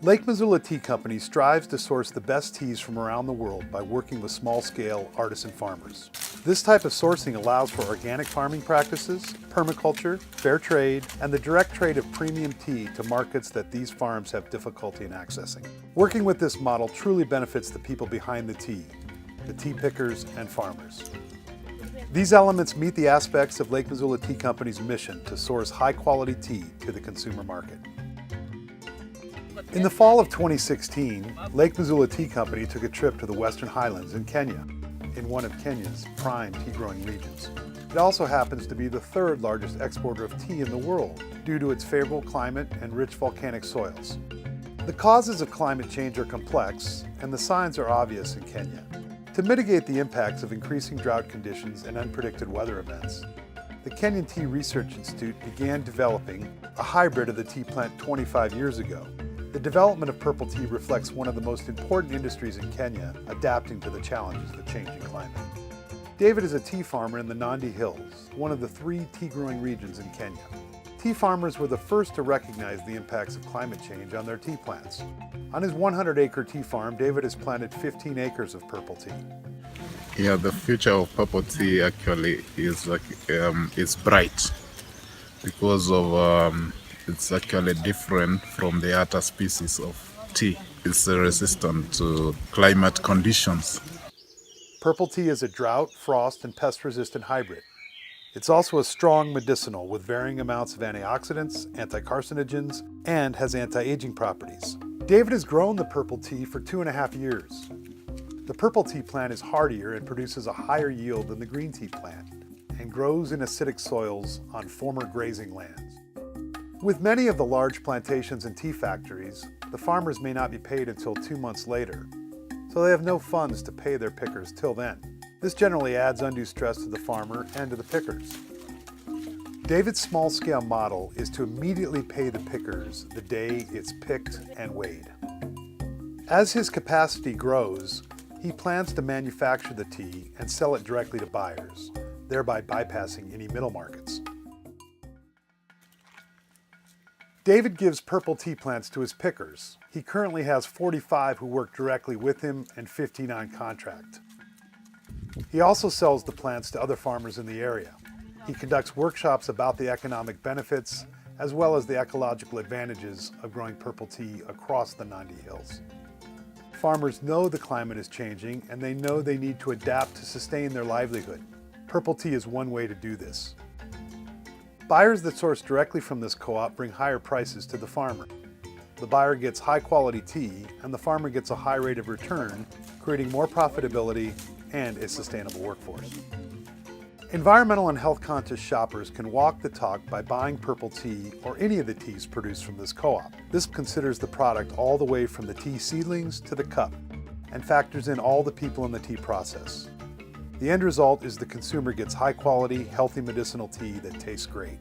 Lake Missoula Tea Company strives to source the best teas from around the world by working with small-scale artisan farmers. This type of sourcing allows for organic farming practices, permaculture, fair trade, and the direct trade of premium tea to markets that these farms have difficulty in accessing. Working with this model truly benefits the people behind the tea pickers and farmers. These elements meet the aspects of Lake Missoula Tea Company's mission to source high-quality tea to the consumer market. In the fall of 2016, Lake Missoula Tea Company took a trip to the Western Highlands in Kenya, in one of Kenya's prime tea-growing regions. It also happens to be the third largest exporter of tea in the world due to its favorable climate and rich volcanic soils. The causes of climate change are complex, and the signs are obvious in Kenya. To mitigate the impacts of increasing drought conditions and unpredicted weather events, the Kenyan Tea Research Institute began developing a hybrid of the tea plant 25 years ago. The development of purple tea reflects one of the most important industries in Kenya, adapting to the challenges of a changing climate. David is a tea farmer in the Nandi Hills, one of the 3 tea-growing regions in Kenya. Tea farmers were the first to recognize the impacts of climate change on their tea plants. On his 100-acre tea farm, David has planted 15 acres of purple tea. Yeah, the future of purple tea actually is is bright because of it's actually different from the other species of tea. It's resistant to climate conditions. Purple tea is a drought, frost, and pest-resistant hybrid. It's also a strong medicinal with varying amounts of antioxidants, anti-carcinogens, and has anti-aging properties. David has grown the purple tea for 2.5 years. The purple tea plant is hardier and produces a higher yield than the green tea plant, and grows in acidic soils on former grazing lands. With many of the large plantations and tea factories, the farmers may not be paid until 2 months later, so they have no funds to pay their pickers till then. This generally adds undue stress to the farmer and to the pickers. David's small-scale model is to immediately pay the pickers the day it's picked and weighed. As his capacity grows, he plans to manufacture the tea and sell it directly to buyers, thereby bypassing any middle markets. David gives purple tea plants to his pickers. He currently has 45 who work directly with him and 15 on contract. He also sells the plants to other farmers in the area. He conducts workshops about the economic benefits as well as the ecological advantages of growing purple tea across the Nandi Hills. Farmers know the climate is changing and they know they need to adapt to sustain their livelihood. Purple tea is one way to do this. Buyers that source directly from this co-op bring higher prices to the farmer. The buyer gets high-quality tea, and the farmer gets a high rate of return, creating more profitability and a sustainable workforce. Environmental and health-conscious shoppers can walk the talk by buying purple tea or any of the teas produced from this co-op. This considers the product all the way from the tea seedlings to the cup, and factors in all the people in the tea process. The end result is the consumer gets high-quality, healthy medicinal tea that tastes great.